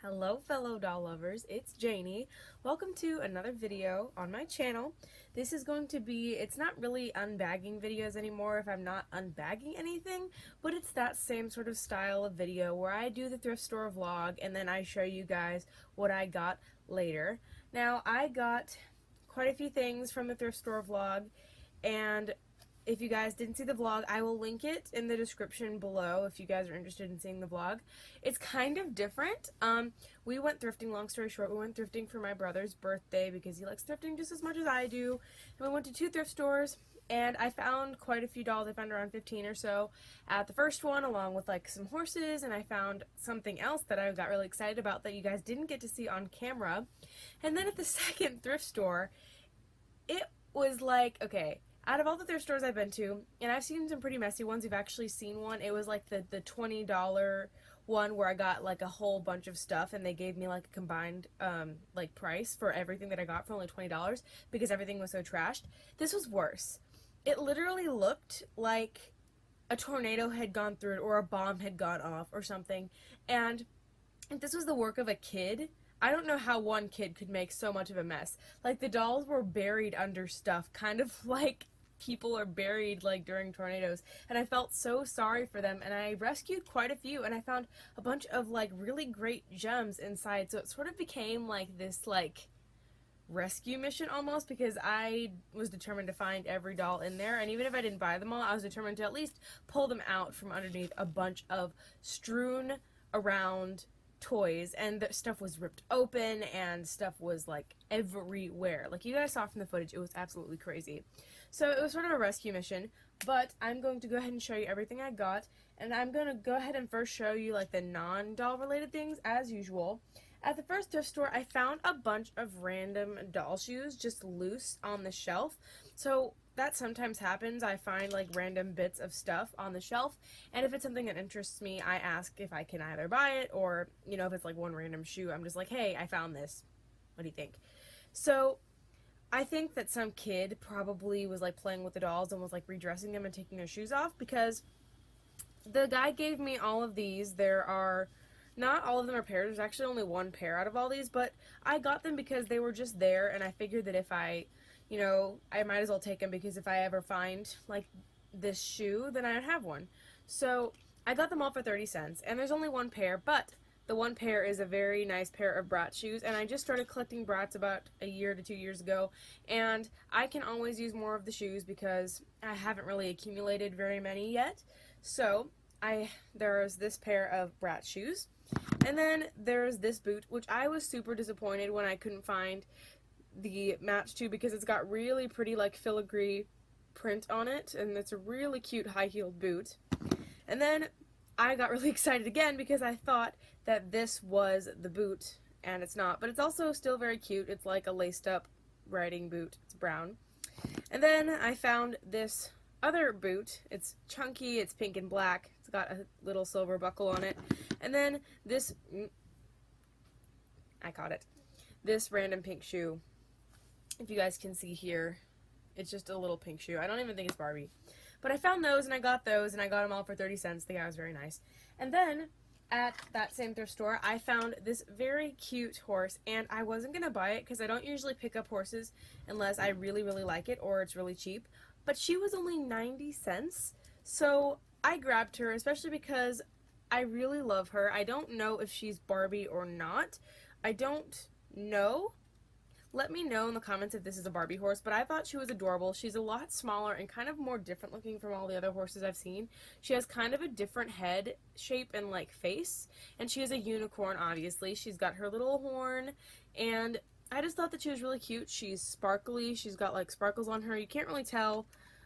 Hello fellow doll lovers, it's Janie. Welcome to another video on my channel. This is going to be, it's not really unbagging videos anymore if I'm not unbagging anything, but it's that same sort of style of video where I do the thrift store vlog and then I show you guys what I got later. Now I got quite a few things from the thrift store vlog, and if you guys didn't see the vlog, I will link it in the description below if you guys are interested in seeing the vlog. It's kind of different. We went thrifting, long story short, we went thrifting for my brother's birthday because he likes thrifting just as much as I do. And we went to two thrift stores and I found quite a few dolls. I found around 15 or so at the first one, along with like some horses, and I found something else that I got really excited about that you guys didn't get to see on camera. And then at the second thrift store, it was like, okay, out of all the thrift stores I've been to, and I've seen some pretty messy ones, you've actually seen one, it was like the $20 one where I got like a whole bunch of stuff and they gave me like a combined like price for everything that I got for only $20 because everything was so trashed. This was worse. It literally looked like a tornado had gone through it or a bomb had gone off or something, and if this was the work of a kid, I don't know how one kid could make so much of a mess. Like, the dolls were buried under stuff, kind of like people are buried like during tornadoes, and I felt so sorry for them, and I rescued quite a few, and I found a bunch of like really great gems inside, so it sort of became like this like rescue mission almost, because I was determined to find every doll in there, and even if I didn't buy them all, I was determined to at least pull them out from underneath a bunch of strewn around toys, and the stuff was ripped open and stuff was like everywhere. Like you guys saw from the footage, it was absolutely crazy. So it was sort of a rescue mission, but I'm going to go ahead and show you everything I got, and I'm going to go ahead and first show you like the non-doll related things as usual. At the first thrift store, I found a bunch of random doll shoes just loose on the shelf. So that sometimes happens. I find like random bits of stuff on the shelf, and if it's something that interests me, I ask if I can either buy it or, you know, if it's like one random shoe, I'm just like, hey, I found this. What do you think? So I think that some kid probably was like playing with the dolls and was like redressing them and taking their shoes off, because the guy gave me all of these. There are not all of them are pairs. There's actually only one pair out of all these, but I got them because they were just there, and I figured that if I, you know, I might as well take them, because if I ever find like this shoe, then I would have one. So I got them all for 30 cents, and there's only one pair, but the one pair is a very nice pair of Brat shoes, and I just started collecting Brats about a year to 2 years ago, and I can always use more of the shoes because I haven't really accumulated very many yet. So there's this pair of Brat shoes, and then there's this boot, which I was super disappointed when I couldn't find the match to, because it's got really pretty like filigree print on it, and it's a really cute high-heeled boot. And then I got really excited again because I thought that this was the boot, and it's not, but it's also still very cute. It's like a laced up riding boot. It's brown. And then I found this other boot. It's chunky, it's pink and black, it's got a little silver buckle on it. And then this, I caught it, this random pink shoe. If you guys can see here, it's just a little pink shoe. I don't even think it's Barbie. But I found those, and I got those, and I got them all for 30 cents. The guy was very nice. And then at that same thrift store, I found this very cute horse, and I wasn't going to buy it because I don't usually pick up horses unless I really, really like it or it's really cheap. But she was only 90 cents, so I grabbed her, especially because I really love her. I don't know if she's Barbie or not. I don't know. Let me know in the comments if this is a Barbie horse, but I thought she was adorable. She's a lot smaller and kind of more different looking from all the other horses I've seen. She has kind of a different head shape and like face, and she is a unicorn, obviously. She's got her little horn, and I just thought that she was really cute. She's sparkly. She's got like sparkles on her. You can't really tell,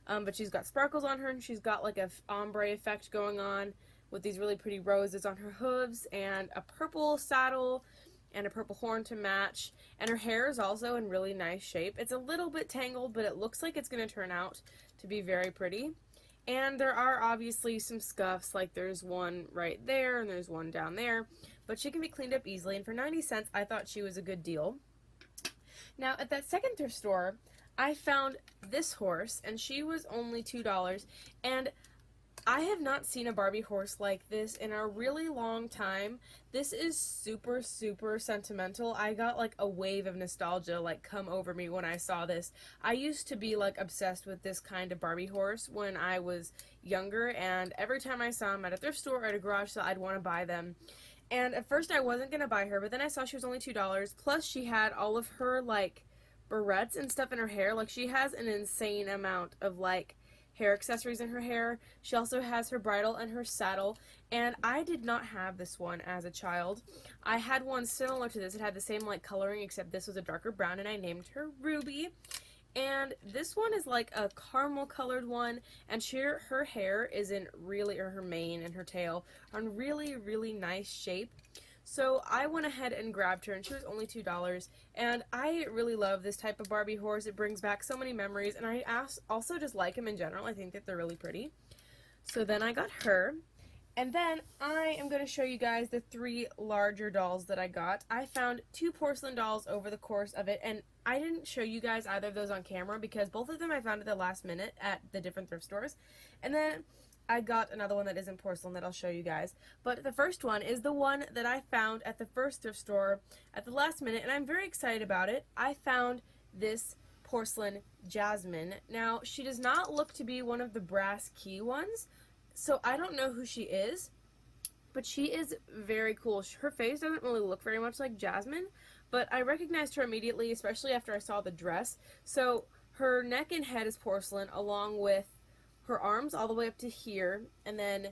but she's got sparkles on her, and she's got like a ombre effect going on with these really pretty roses on her hooves, and a purple saddle and a purple horn to match, and her hair is also in really nice shape. It's a little bit tangled, but it looks like it's going to turn out to be very pretty. And there are obviously some scuffs, like there's one right there and there's one down there, but she can be cleaned up easily, and for 90 cents I thought she was a good deal. Now at that second thrift store, I found this horse, and she was only $2, and I have not seen a Barbie horse like this in a really long time. This is super, super sentimental. I got like a wave of nostalgia like come over me when I saw this. I used to be like obsessed with this kind of Barbie horse when I was younger, and every time I saw them at a thrift store or at a garage sale, I'd want to buy them. And at first I wasn't going to buy her, but then I saw she was only $2, plus she had all of her like barrettes and stuff in her hair. Like, she has an insane amount of like hair accessories in her hair. She also has her bridle and her saddle, and I did not have this one as a child. I had one similar to this. It had the same like coloring, except this was a darker brown, and I named her Ruby. And this one is like a caramel colored one, and her hair is in really, or her mane and her tail are in really, really nice shape. So I went ahead and grabbed her, and she was only $2, and I really love this type of Barbie horse. It brings back so many memories, and I also just like them in general. I think that they're really pretty. So then I got her, and then I am going to show you guys the 3 larger dolls that I got. I found 2 porcelain dolls over the course of it, and I didn't show you guys either of those on camera because both of them I found at the last minute at the different thrift stores. And then I got another one that isn't porcelain that I'll show you guys. But the first one is the one that I found at the first thrift store at the last minute, and I'm very excited about it. I found this porcelain Jasmine. Now, she does not look to be one of the brass key ones, so I don't know who she is, but she is very cool. Her face doesn't really look very much like Jasmine, but I recognized her immediately, especially after I saw the dress. So her neck and head is porcelain, along with her arms all the way up to here, and then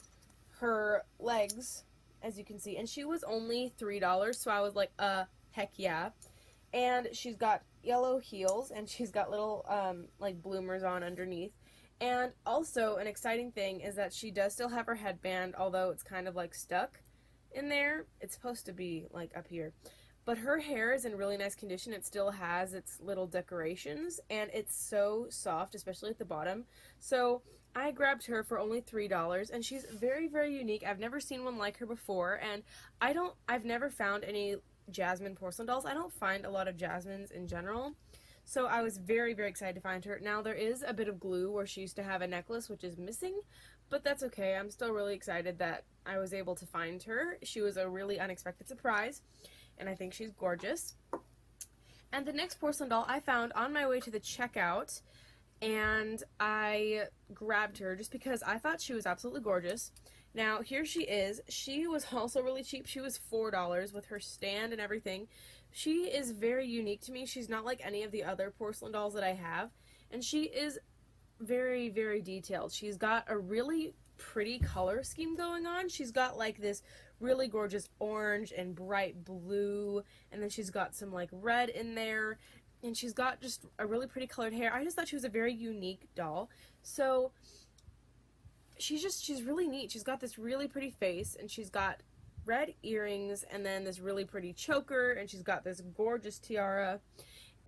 her legs, as you can see. And she was only $3, so I was like, heck yeah. And she's got yellow heels, and she's got little, like, bloomers on underneath. And also, an exciting thing is that she does still have her headband, although it's kind of, like, stuck in there. It's supposed to be, like, up here. But her hair is in really nice condition. It still has its little decorations, and it's so soft, especially at the bottom. So I grabbed her for only $3, and she's very, very unique. I've never seen one like her before, and I've never found any Jasmine porcelain dolls. I don't find a lot of Jasmines in general, so I was very, very excited to find her. Now, there is a bit of glue where she used to have a necklace, which is missing, but that's okay. I'm still really excited that I was able to find her. She was a really unexpected surprise, and I think she's gorgeous. And the next porcelain doll I found on my way to the checkout, and I grabbed her just because I thought she was absolutely gorgeous. Now, here she is. She was also really cheap. She was $4 with her stand and everything. She is very unique to me. She's not like any of the other porcelain dolls that I have, and she is very, very detailed. She's got a really pretty color scheme going on. She's got like this really gorgeous orange and bright blue, and then she's got some like red in there, and she's got just a really pretty colored hair. I just thought she was a very unique doll. So she's really neat. She's got this really pretty face, and she's got red earrings, and then this really pretty choker, and she's got this gorgeous tiara,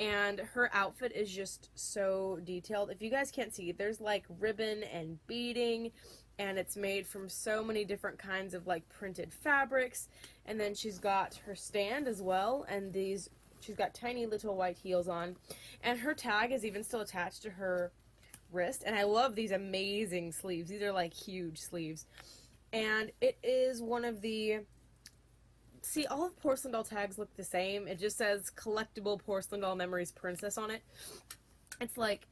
and her outfit is just so detailed. If you guys can't see, there's like ribbon and beading, and it's made from so many different kinds of like printed fabrics. And then she's got her stand as well, and she's got tiny little white heels on, and her tag is even still attached to her wrist. And I love these amazing sleeves. These are like huge sleeves, and it is one of the, see, all of porcelain doll tags look the same. It just says collectible porcelain doll memories princess on it. It's like,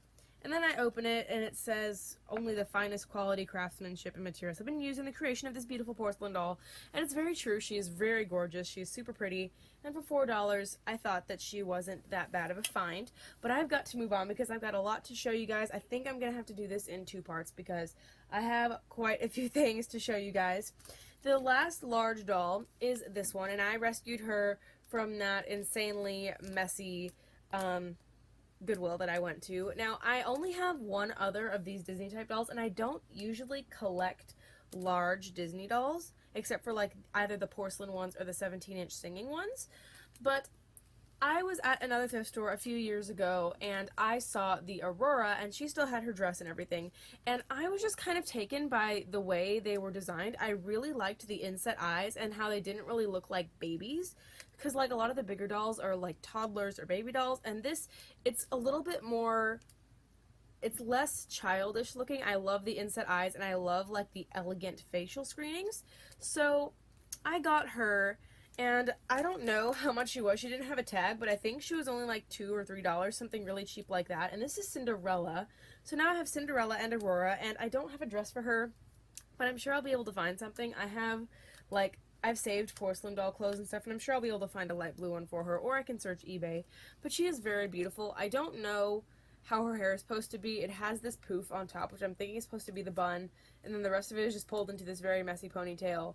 and then I open it, and it says only the finest quality craftsmanship and materials have been used in the creation of this beautiful porcelain doll. And it's very true. She is very gorgeous. She is super pretty. And for $4, I thought that she wasn't that bad of a find. But I've got to move on because I've got a lot to show you guys. I think I'm going to have to do this in 2 parts because I have quite a few things to show you guys. The last large doll is this one, and I rescued her from that insanely messy Goodwill that I went to. Now, I only have one other of these Disney type dolls, and I don't usually collect large Disney dolls, except for like either the porcelain ones or the 17-inch singing ones. But I was at another thrift store a few years ago, and I saw the Aurora, and she still had her dress and everything, and I was just kind of taken by the way they were designed. I really liked the inset eyes and how they didn't really look like babies, because like a lot of the bigger dolls are like toddlers or baby dolls, and this, it's a little bit more it's less childish looking. I love the inset eyes, and I love like the elegant facial screenings. So I got her, and I don't know how much she was. She didn't have a tag, but I think she was only like $2 or $3, something really cheap like that. And this is Cinderella. So now I have Cinderella and Aurora, and I don't have a dress for her, but I'm sure I'll be able to find something. I've saved Porcelain Doll clothes and stuff, and I'm sure I'll be able to find a light blue one for her, or I can search eBay. But she is very beautiful. I don't know how her hair is supposed to be. It has this poof on top, which I'm thinking is supposed to be the bun, and then the rest of it is just pulled into this very messy ponytail.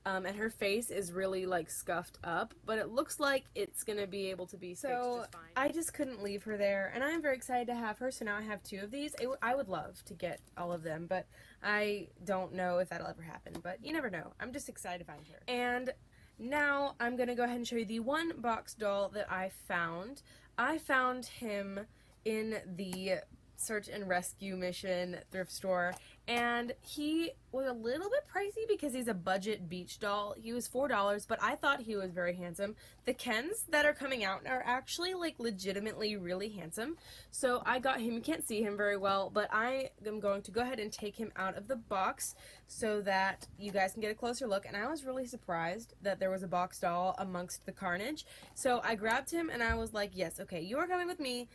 And her face is really, like, scuffed up, but it looks like it's gonna be able to be fixed just fine. I just couldn't leave her there, and I'm very excited to have her, so now I have 2 of these. I would love to get all of them, but I don't know if that'll ever happen, but you never know. I'm just excited to find her. And now I'm gonna go ahead and show you the one box doll that I found. I found him in the search and rescue mission thrift store, and he was a little bit pricey because he's a budget beach doll. He was $4, but I thought he was very handsome. The Kens that are coming out are actually like legitimately really handsome, so I got him. You can't see him very well, but I am going to go ahead and take him out of the box so that you guys can get a closer look. And I was really surprised that there was a box doll amongst the carnage, so I grabbed him and I was like, yes, okay, you are coming with me.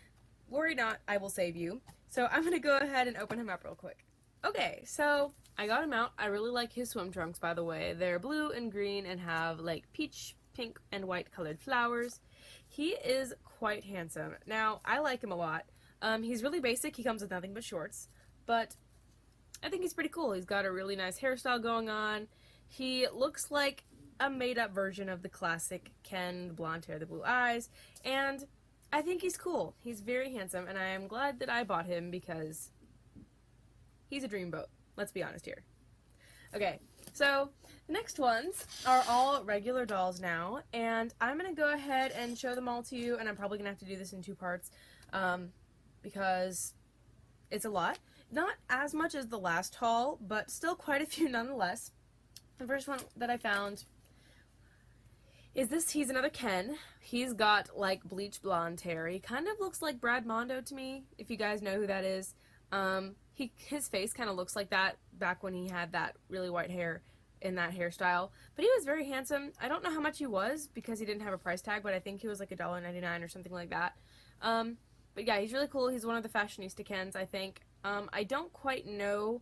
Worry not, I will save you. So I'm going to go ahead and open him up real quick. Okay, so I got him out. I really like his swim trunks, by the way. They're blue and green and have like peach, pink, and white colored flowers. He is quite handsome. Now, I like him a lot. He's really basic. He comes with nothing but shorts, but I think he's pretty cool. He's got a really nice hairstyle going on. He looks like a made-up version of the classic Ken, the blonde hair, the blue eyes, and I think he's cool. He's very handsome, and I am glad that I bought him because he's a dreamboat. Let's be honest here. Okay, so the next ones are all regular dolls now, and I'm going to go ahead and show them all to you, and I'm probably going to have to do this in 2 parts because it's a lot. Not as much as the last haul, but still quite a few nonetheless. The first one that I found is this. He's another Ken. He's got like bleach blonde hair. He kind of looks like Brad Mondo to me, if you guys know who that is. His face kind of looks like that back when he had that really white hair in that hairstyle. But he was very handsome. I don't know how much he was because he didn't have a price tag, but I think he was like $1.99 or something like that. But yeah, he's really cool. He's one of the fashionista Kens, I think. I don't quite know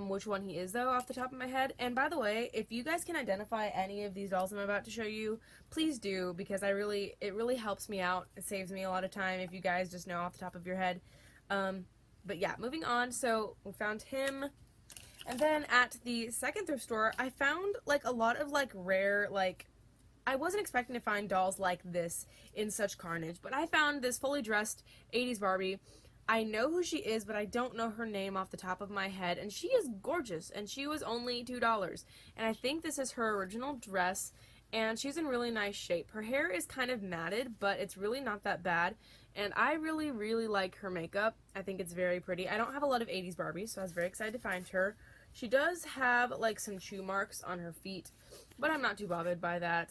which one he is, though, off the top of my head. And by the way, if you guys can identify any of these dolls I'm about to show you, please do, because it really helps me out. It saves me a lot of time if you guys just know off the top of your head. But yeah, moving on. So we found him, and then at the second thrift store, I found like a lot of like rare, like, I wasn't expecting to find dolls like this in such carnage, but I found this fully dressed 80s Barbie. I know who she is, but I don't know her name off the top of my head, and she is gorgeous, and she was only $2. And I think this is her original dress, and she's in really nice shape. Her hair is kind of matted, but it's really not that bad, and I really, really like her makeup. I think it's very pretty. I don't have a lot of 80s Barbies, so I was very excited to find her. She does have, like, some chew marks on her feet, but I'm not too bothered by that.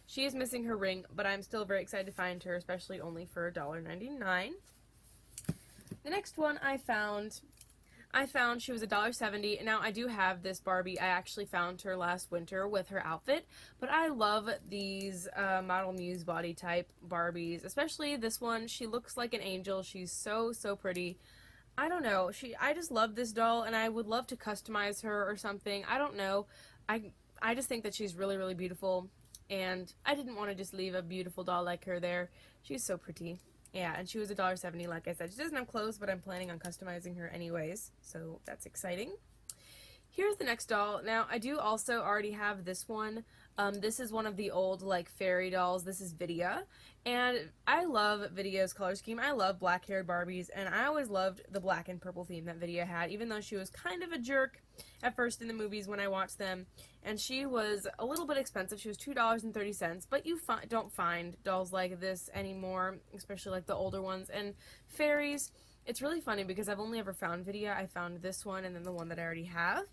She is missing her ring, but I'm still very excited to find her, especially only for $1.99. The next one I found she was $1.70. Now, I do have this Barbie. I actually found her last winter with her outfit, but I love these Model Muse body type Barbies, especially this one. She looks like an angel. She's so, so pretty. I don't know. I just love this doll, and I would love to customize her or something. I don't know. I just think that she's really, really beautiful, and I didn't want to just leave a beautiful doll like her there. She's so pretty. Yeah, and she was $1.70, like I said. She doesn't have clothes, but I'm planning on customizing her anyways, so that's exciting. Here's the next doll. Now, I do also already have this one. This is one of the old, like, fairy dolls. This is Vidya, and I love Vidya's color scheme. I love black-haired Barbies, and I always loved the black and purple theme that Vidya had, even though she was kind of a jerk at first in the movies when I watched them, and she was a little bit expensive. She was $2.30, but you don't find dolls like this anymore, especially, like, the older ones. And fairies, it's really funny because I've only ever found Vidya. I found this one and then the one that I already have.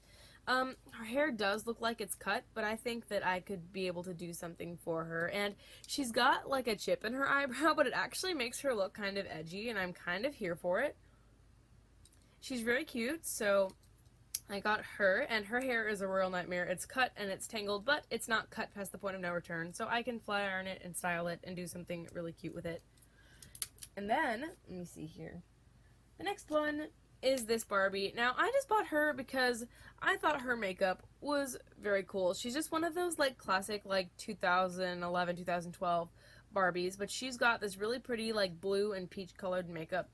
Her hair does look like it's cut, but I think that I could be able to do something for her. And she's got like a chip in her eyebrow, but it actually makes her look kind of edgy, and I'm kind of here for it. she's very cute, so I got her, and her hair is a royal nightmare. It's cut and it's tangled, but it's not cut past the point of no return, so I can flat iron it and style it and do something really cute with it. And then, let me see here. The next one is this Barbie. Now, I just bought her because I thought her makeup was very cool. She's just one of those, like, classic, like, 2011, 2012 Barbies, but she's got this really pretty, like, blue and peach colored makeup.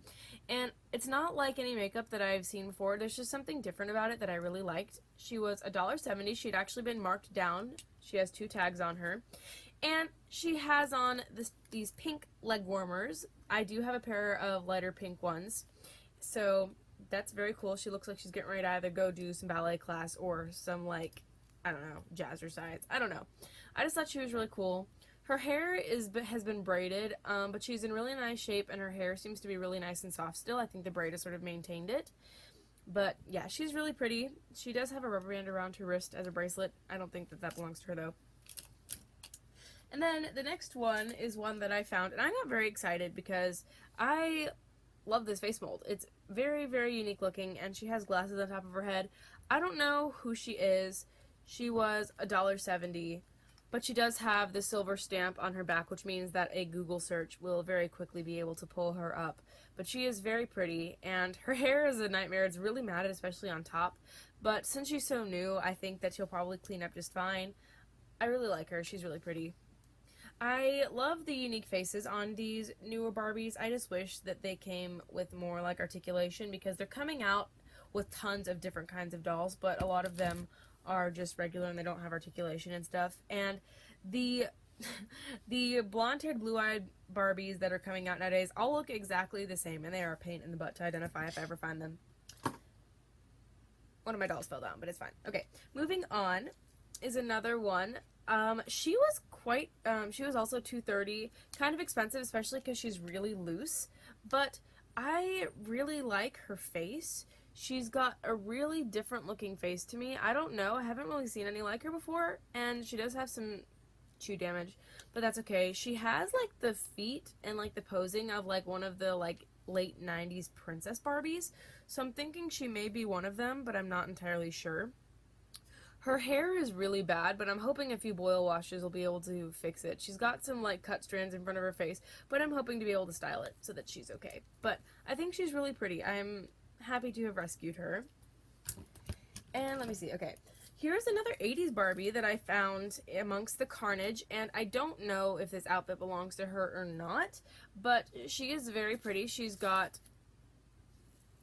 And it's not like any makeup that I've seen before. There's just something different about it that I really liked. She was $1.70. She'd actually been marked down. She has 2 tags on her. And she has on these pink leg warmers. I do have a pair of lighter pink ones. So that's very cool. She looks like she's getting ready to either go do some ballet class or some, like, I don't know, jazzercise. I don't know. I just thought she was really cool. Her hair has been braided, but she's in really nice shape, and her hair seems to be really nice and soft still. I think the braid has sort of maintained it. But, yeah, she's really pretty. She does have a rubber band around her wrist as a bracelet. I don't think that that belongs to her, though. And then the next one is one that I found, and I got very excited because I love this face mold. It's very, very unique looking, and she has glasses on top of her head. I don't know who she is. She was $1.70. But she does have the silver stamp on her back, which means that a Google search will very quickly be able to pull her up. But she is very pretty, and her hair is a nightmare. It's really matted, especially on top. But since she's so new, I think that she'll probably clean up just fine. I really like her. She's really pretty. I love the unique faces on these newer Barbies. I just wish that they came with more, like, articulation, because they're coming out with tons of different kinds of dolls, but a lot of them are just regular and they don't have articulation and stuff. And the blonde-haired, blue-eyed Barbies that are coming out nowadays all look exactly the same, and they are a pain in the butt to identify if I ever find them. One of my dolls fell down, but it's fine. Okay, moving on is another one. She was also $2.30, kind of expensive, especially because she's really loose, but I really like her face. She's got a really different looking face to me. I don't know, I haven't really seen any like her before, and she does have some chew damage, but that's okay. She has, like, the feet and, like, the posing of, like, one of the, like, late 90s princess Barbies, so I'm thinking she may be one of them, but I'm not entirely sure. Her hair is really bad, but I'm hoping a few boil washes will be able to fix it. She's got some, like, cut strands in front of her face, but I'm hoping to be able to style it so that she's okay. But I think she's really pretty. I'm happy to have rescued her. And let me see. Okay, here's another 80s Barbie that I found amongst the carnage, and I don't know if this outfit belongs to her or not, but she is very pretty. She's got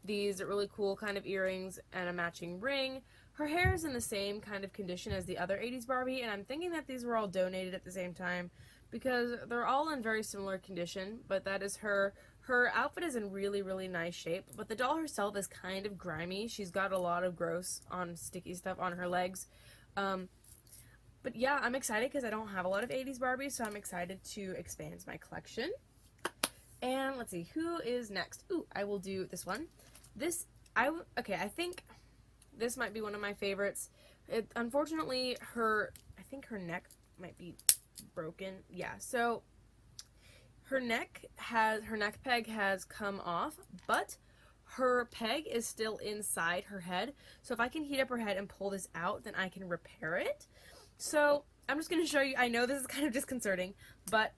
these really cool kind of earrings and a matching ring. Her hair is in the same kind of condition as the other 80s Barbie, and I'm thinking that these were all donated at the same time because they're all in very similar condition, but that is her. Her outfit is in really, really nice shape, but the doll herself is kind of grimy. She's got a lot of gross sticky stuff on her legs. But yeah, I'm excited because I don't have a lot of 80s Barbies, so I'm excited to expand my collection. And let's see, who is next? Ooh, I will do this one. I think this might be one of my favorites. Unfortunately, I think her neck might be broken. Yeah, so her neck peg has come off, but her peg is still inside her head. So if I can heat up her head and pull this out, then I can repair it. So I'm just going to show you. I know this is kind of disconcerting, but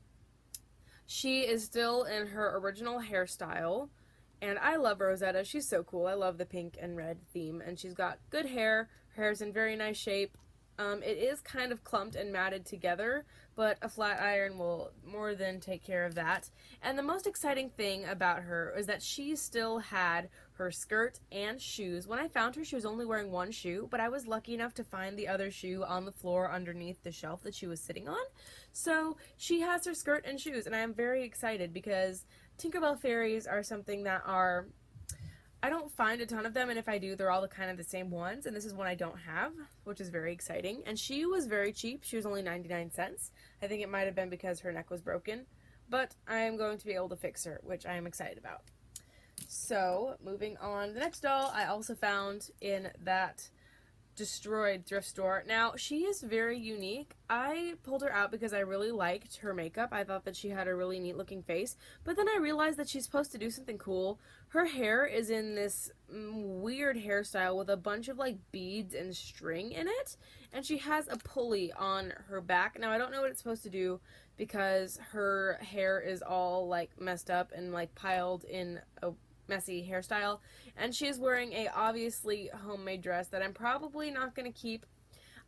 she is still in her original hairstyle. And I love Rosetta. She's so cool. I love the pink and red theme. And she's got good hair. Her hair's in very nice shape. It is kind of clumped and matted together, but a flat iron will more than take care of that. And the most exciting thing about her is that she still had her skirt and shoes. When I found her, she was only wearing one shoe, but I was lucky enough to find the other shoe on the floor underneath the shelf that she was sitting on. So she has her skirt and shoes, and I am very excited because Tinkerbell fairies are something that are, I don't find a ton of them, and if I do, they're all kind of the same ones, and this is one I don't have, which is very exciting. And she was very cheap. She was only 99 cents. I think it might have been because her neck was broken, but I am going to be able to fix her, which I am excited about. So, moving on, the next doll I also found in that Destroyed thrift store. Now, she is very unique. I pulled her out because I really liked her makeup. I thought that she had a really neat looking face, but then I realized that she's supposed to do something cool. Her hair is in this weird hairstyle with a bunch of like beads and string in it, and she has a pulley on her back. Now, I don't know what it's supposed to do because her hair is all like messed up and like piled in a messy hairstyle, and she is wearing a obviously homemade dress that I'm probably not going to keep.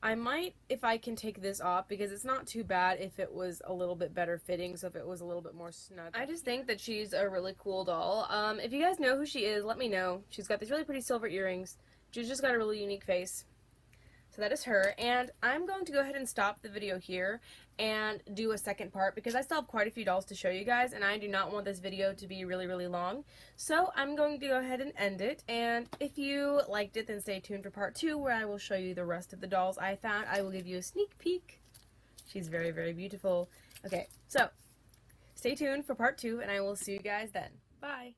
I might, if I can take this off, because it's not too bad if it was a little bit better fitting, so if it was a little bit more snug. I just think that she's a really cool doll. If you guys know who she is, let me know. She's got these really pretty silver earrings. She's just got a really unique face. So that is her, and I'm going to go ahead and stop the video here and do a second part because I still have quite a few dolls to show you guys, and I do not want this video to be really, really long. So I'm going to go ahead and end it, and if you liked it, then stay tuned for part 2 where I will show you the rest of the dolls I found. I will give you a sneak peek. She's very, very beautiful. Okay, so stay tuned for part 2, and I will see you guys then. Bye!